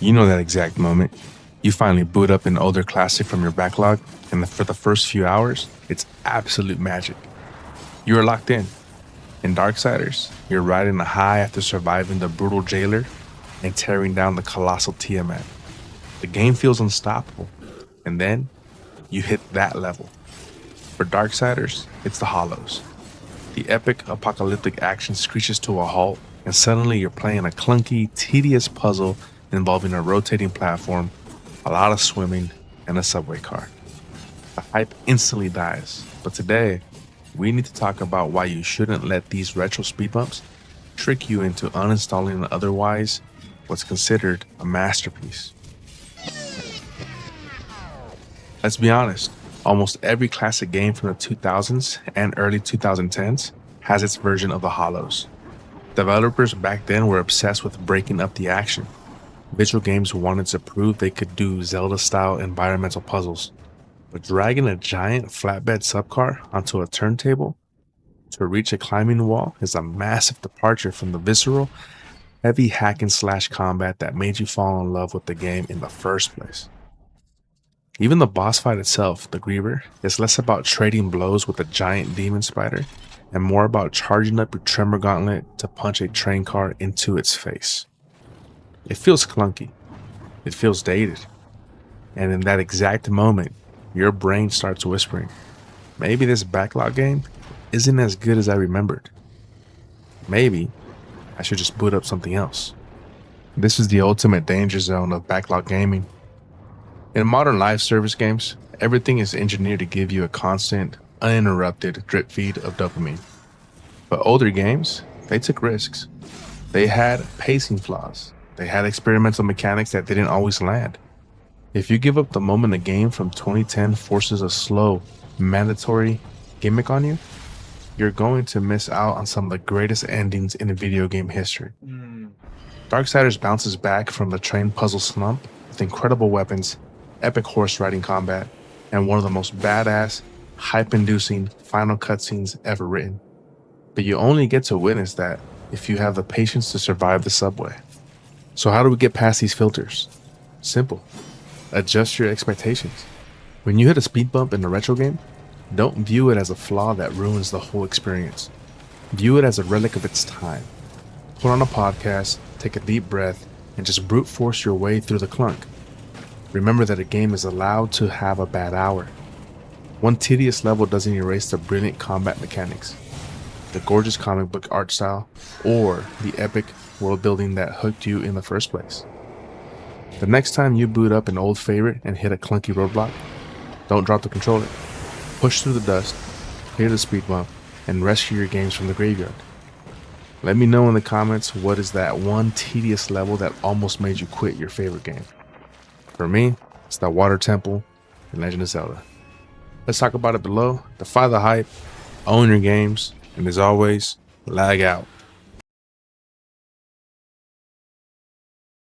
You know that exact moment. You finally boot up an older classic from your backlog, and for the first few hours, it's absolute magic. You are locked in. In Darksiders, you're riding a high after surviving the brutal jailer and tearing down the colossal Tiamat. The game feels unstoppable, and then you hit that level. For Darksiders, it's the Hollows. The epic apocalyptic action screeches to a halt, and suddenly you're playing a clunky, tedious puzzle involving a rotating platform, a lot of swimming, and a subway car. The hype instantly dies, but today, we need to talk about why you shouldn't let these retro speed bumps trick you into uninstalling an otherwise what's considered a masterpiece. Let's be honest, almost every classic game from the 2000s and early 2010s has its version of the Hollows. Developers back then were obsessed with breaking up the action. Visual games wanted to prove they could do Zelda-style environmental puzzles, but dragging a giant flatbed subcar onto a turntable to reach a climbing wall is a massive departure from the visceral, heavy hack and slash combat that made you fall in love with the game in the first place. Even the boss fight itself, the Griever, is less about trading blows with a giant demon spider and more about charging up your tremor gauntlet to punch a train car into its face. It feels clunky, it feels dated, and in that exact moment, your brain starts whispering, maybe this backlog game isn't as good as I remembered. Maybe I should just boot up something else. This is the ultimate danger zone of backlog gaming. In modern live service games, everything is engineered to give you a constant, uninterrupted drip feed of dopamine. But older games, they took risks. They had pacing flaws. They had experimental mechanics that didn't always land. If you give up the moment a game from 2010 forces a slow, mandatory gimmick on you, you're going to miss out on some of the greatest endings in video game history. Darksiders bounces back from the train puzzle slump with incredible weapons, epic horse riding combat, and one of the most badass, hype-inducing final cutscenes ever written. But you only get to witness that if you have the patience to survive the subway. So how do we get past these filters? Simple. Adjust your expectations. When you hit a speed bump in a retro game, don't view it as a flaw that ruins the whole experience. View it as a relic of its time. Put on a podcast, take a deep breath, and just brute force your way through the clunk. Remember that a game is allowed to have a bad hour. One tedious level doesn't erase the brilliant combat mechanics, the gorgeous comic book art style, or the epic world building that hooked you in the first place. The next time you boot up an old favorite and hit a clunky roadblock, don't drop the controller. Push through the dust, clear the speed bump, and rescue your games from the graveyard. Let me know in the comments what is that one tedious level that almost made you quit your favorite game. For me, it's that water temple in Legend of Zelda. Let's talk about it below. Defy the hype, own your games, and as always, lag out.